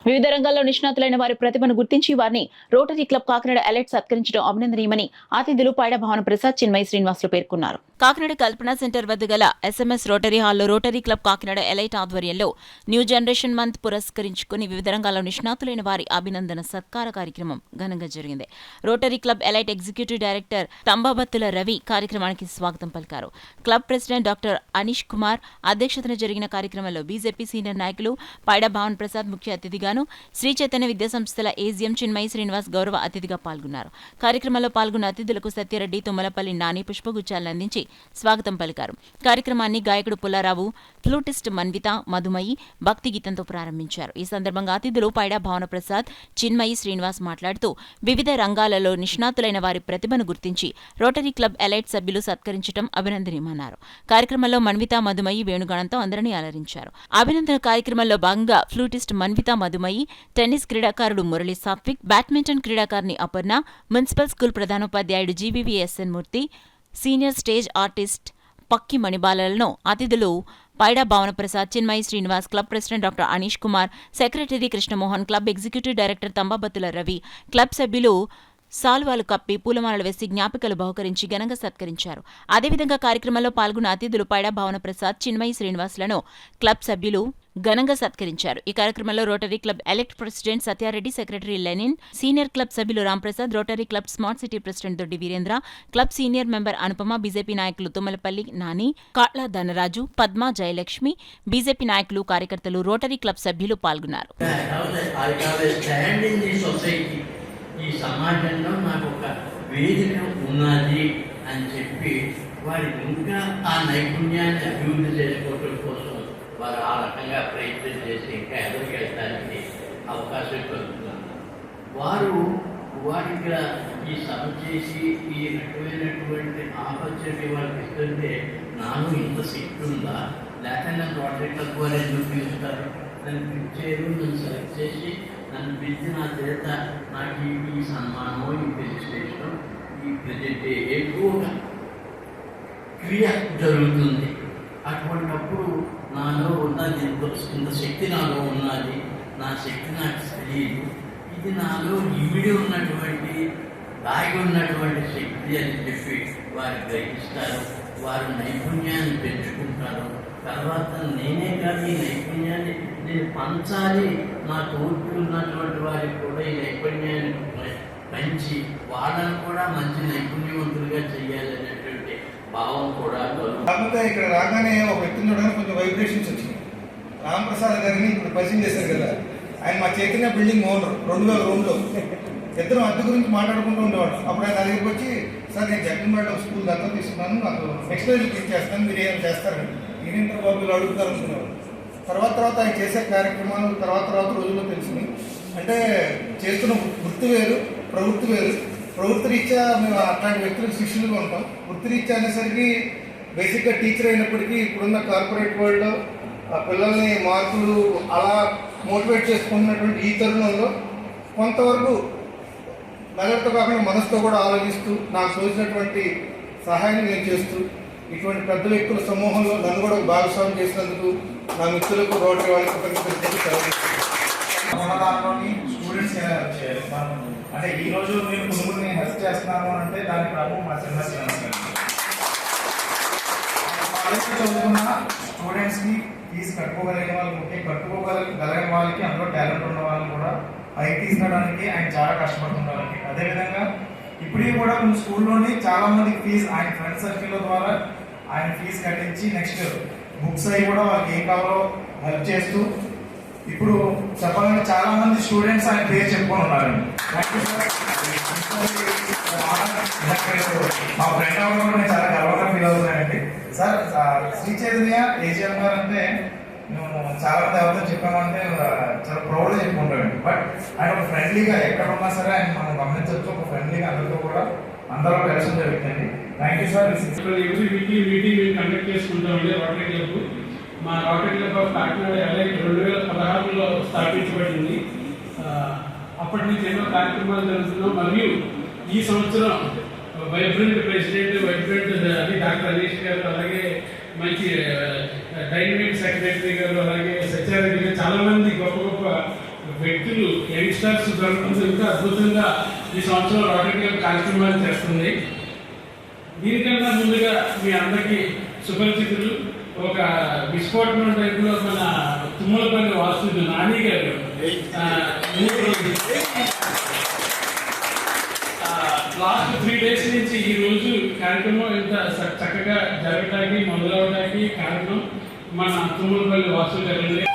వివిధ రంగాల్లో నిష్ణాతులైన వారి ప్రతిభను గుర్తించి వారిని రోటరీ క్లబ్ కాకినాడ ఎలైట్ సత్కరించడం అభినందనీయమని అతిథులు పైడ భావన ప్రసాద్, చిన్మయి శ్రీనివాసులు పేర్కొన్నారు. కాకినాడ కల్పన సెంటర్ వద్ద గల SMS రోటరీ హాల్లో రోటరీ క్లబ్ కాకినాడ ఎలైట్ ఆధ్వర్యంలో న్యూ జనరేషన్ మంత్ పురస్కరించుకుని వివిధ రంగాల్లో నిష్ణాతులైన వారి అభినందన సత్కార కార్యక్రమం ఘనంగా జరిగింది. Rotary club elite executive director Thambabathula Ravi కార్యక్రమానికి స్వాగతం పలికారు. Club president doctor Aneesh Kumar అధ్యక్షతన జరిగిన కార్యక్రమంలో బీజేపీ సీనియర్ నాయకులు పైడ భావన ప్రసాద్ ముఖ్య అతిథిగాను, శ్రీ చైతన్య విద్యాసంస్థల AGM చిన్మయి శ్రీనివాస్ గౌరవ అతిథిగా పాల్గొన్నారు. కార్యక్రమంలో పాల్గొన్న అతిథులకు సత్యరెడ్డి, తుమ్మలపల్లి నాని పుష్పగుచ్చాలను అందించి స్వాగతం పలికారు. కార్యక్రమాన్ని గాయకుడు పుల్లారావు, ఫ్లూటిస్ట్ మన్విత, మధుమయి భక్తి గీతంతో ప్రారంభించారు. ఈ సందర్భంగా అతిథులు పైడ భావన ప్రసాద్, చిన్మయి శ్రీనివాస్ మాట్లాడుతూ వివిధ రంగాలలో నిష్ణాతులైన వారి ప్రతిభను గుర్తించి రోటరీ క్లబ్ ఎలైట్ సభ్యులు సత్కరించడం అభినందనీయమన్నారు. కార్యక్రమంలో మన్విత, మధుమయి వేణుగానంతో అందరినీ అలరించారు. అభినందన కార్యక్రమంలో భాగంగా ఫ్లూటిస్ట్ మన్విత, మధుమయి, టెన్నిస్ క్రీడాకారుడు మురళి సాత్విక్, బ్యాడ్మింటన్ క్రీడాకారిణి అపర్ణ, మున్సిపల్ స్కూల్ ప్రధానోపాధ్యాయుడు GVVSN Murthy, senior stage artist Pakki మణిబాలలను అతిథులు Paida Bhavana Prasad, Chinmayi Srinivas, club president doctor Aneesh Kumar, secretary Krishnamohan, club executive director Thambabathula Ravi, club సభ్యులు సాల్వాలు కప్పి పూలమాలలు వేసి జ్ఞాపికలు బహుకరించి ఘనంగా సత్కరించారు. అదేవిధంగా కార్యక్రమంలో పాల్గొన్న అతిథులు పైడా భావన ప్రసాద్, చిన్మయి శ్రీనివాస్లను క్లబ్ సభ్యులు ఘనంగా సత్కరించారు. ఈ కార్యక్రమంలో Rotary club elect president Satyareddy, secretary Lenin, senior club సభ్యులు Ramprasad, Rotary club smart city president Doddi Veerendra, club senior member Anupama, BJP నాయకులు తుమ్మలపల్లి నాని, కాట్ల ధనరాజు, పద్మ, జయలక్ష్మి, బీజేపీ నాయకులు, కార్యకర్తలు, రోటరీ క్లబ్ సభ్యులు పాల్గొన్నారు. ఈ సమాజంలో నాకు ఒక వేదిక ఉన్నది అని చెప్పి వారు ఇంకా ఆ నైపుణ్యాన్ని అభివృద్ధి చేసుకోవడం కోసం వారు ఆ రకంగా ప్రయత్నం చేసి ఇంకా ఎదురుకెళ్ళడానికి అవకాశం కలుగుతున్నారు. వారికి ఈ సభ చేసి ఈ రకమైనటువంటి ఆపర్చునిటీ వాళ్ళకి ఇస్తుంటే నాలో ఇంత శక్తి ఉందా, లేకపోతే నన్ను రోటరీ క్లబ్ వారు ఎందుకు పిలుస్తారు, నన్ను పిలిచేరు, నన్ను సెలెక్ట్ చేసి నన్ను పిలిచి నా చేత నాకు ఈ సన్మానం, ఈ రిజిస్ట్రేషన్, ఈ ప్రజెంట్ ఎక్కువగా క్రియ జరుగుతుంది. అటువంటిప్పుడు నాలో ఉన్నది ఇంత శక్తి నాలో ఉన్నది, నా శక్తి నాకు తెలియదు, ఇది నాలో ఇమిడి ఉన్నటువంటి దాగి ఉన్నటువంటి శక్తి అని చెప్పి వారు గ్రహిస్తారు. వారు నైపుణ్యాన్ని పెంచుకుంటారు. తర్వాత నేనే కాదు ఈ నైపుణ్యాన్ని నేను పంచాలి, నా తోటి ఉన్నటువంటి వారికి కూడా ఈ నైపుణ్యాన్ని పెంచి వాళ్ళని కూడా మంచి నైపుణ్యవంతులుగా చేయాలి అనేటువంటి భావం కూడా. కాకపోతే ఇక్కడ రాగానే ఒక వ్యక్తిని చూడడానికి కొంచెం వైబ్రేషన్స్ వచ్చినాయి. రామప్రసాద్ గారిని ఇప్పుడు పరిచయం చేశారు కదా, ఆయన మా చైతన్య బిల్డింగ్ ఓనర్ 2000 రూమ్లో ఇద్దరు అద్దె గురించి మాట్లాడుకుంటూ ఉండేవాడు. అప్పుడు ఆయన దగ్గరికి వచ్చి, సార్ నేను జగన్మేడ స్కూల్ దాకా తీసుకున్నాను, నాకు ఎక్స్ప్లెయిన్ చేస్తాను, మీరు ఏమైనా చేస్తారండి, ఈయన బాబులు అడుగుతారు అనుకునేవాడు. తర్వాత ఆయన చేసే కార్యక్రమాలు తర్వాత రోజుల్లో తెలిసింది. అంటే చేస్తున్న వృత్తి వేరు, ప్రవృత్తి వేరు. ప్రవృత్తి రీత్యా మేము అట్లాంటి వ్యక్తులకు శిష్యులుగా ఉంటాం. వృత్తి రీత్యా అనేసరికి బేసిక్గా టీచర్ అయినప్పటికీ ఇప్పుడున్న కార్పొరేట్ వరల్డ్లో పిల్లల్ని మార్కులు అలా మోటివేట్ చేసుకుంటున్నటువంటి ఈ తరుణంలో కొంతవరకు మెదడుతో కాకుండా మనసుతో కూడా ఆలోచిస్తూ నాకు తోచినటువంటి సహాయాన్ని నేను చేస్తూ ఇటువంటి పెద్ద వ్యక్తుల సమూహంలో నన్ను కూడా భాగస్వామ్యం చేసినందుకు నా మిత్రులకు, రోటరీ వాళ్ళకి దాంట్లోని స్టూడెంట్స్ చేయాలి. అంటే ఈరోజు నేను కుటుంబాన్ని హెల్ప్ చేస్తున్నాను అంటే దానికి ప్రభావం మా చిన్న కాలేజ్లో చదువుకున్న స్టూడెంట్స్కి ఫీజు కట్టుకోగలిగిన వాళ్ళకి, కట్టుకోగలిగిన వాళ్ళకి, అందులో టాలెంట్ ఉన్న వాళ్ళని కూడా పైకి తీసుకురావడానికి ఆయన చాలా కష్టపడుతున్నారండి. అదేవిధంగా ఇప్పటికీ కూడా కొన్ని స్కూల్లోని చాలా మందికి ఫీజు ఆయన ఫ్రెండ్ సర్కిల్ ద్వారా ఆయన ఫీజు కట్టించి నెక్స్ట్ బుక్స్ అవి కూడా వాళ్ళకి ఏం కావాలో హెల్ప్ చేస్తూ ఇప్పుడు చెప్పాలంటే చాలా మంది స్టూడెంట్స్ ఆయన పేరు చెప్పుకొని ఉన్నారండి. మా ఫ్రెండ్ అవ్వడం కూడా నేను చాలా గర్వంగా ఫీల్ అవుతున్నానండి. సార్ శ్రీ చైతన్య AGM గారు అంటే మేము చాలా మంది ఎవరితో చెప్పామంటే చాలా ప్రౌడ్గా చెప్పుకుంటామండి. బట్ ఆయన ఒక ఫ్రెండ్లీగా ఎక్కడ ఉన్నా సరే ఆయన మనం గమనించవచ్చు, ఒక ఫ్రెండ్లీగా అందరితో కూడా అందరూ కలిసి జరుగుతుంది. Thank you sir. Every meeting మేము కండక్ట్ చేసుకుంటామండి రోటరీ క్లబ్. మా Rotary club of Kakinada elite 2016లో స్థాపించబడింది. అప్పటి నుంచి ఎన్నో కార్యక్రమాలు జరుగుతున్నాం. మరియు ఈ సంవత్సరం vibrant president, vibrant doctor Aneesh గారు, అలాగే మంచి డైనమిక్ సెక్రటరీ గారు, అలాగే సత్యారెడ్డి గారు, చాలా మంది గొప్ప వ్యక్తులు యంగ్స్టర్స్ జరుగుతుంది ఇంకా అద్భుతంగా ఈ సంవత్సరం రోటరీ క్లబ్ కార్యక్రమాలు చేస్తుంది. దీనికన్నా ముందుగా మీ అందరికీ సుపరిచితులు ఒక విస్ఫోటనం టైంలో మన తుమ్మలపల్లి వాస్తు నాని గారు లాస్ట్ 3 days నుంచి ఈ రోజు కార్యక్రమం ఇంత చక్కగా జరగడానికి మొదలవడానికి కారణం మన తుమ్మలపల్లి వాస్తు గారు.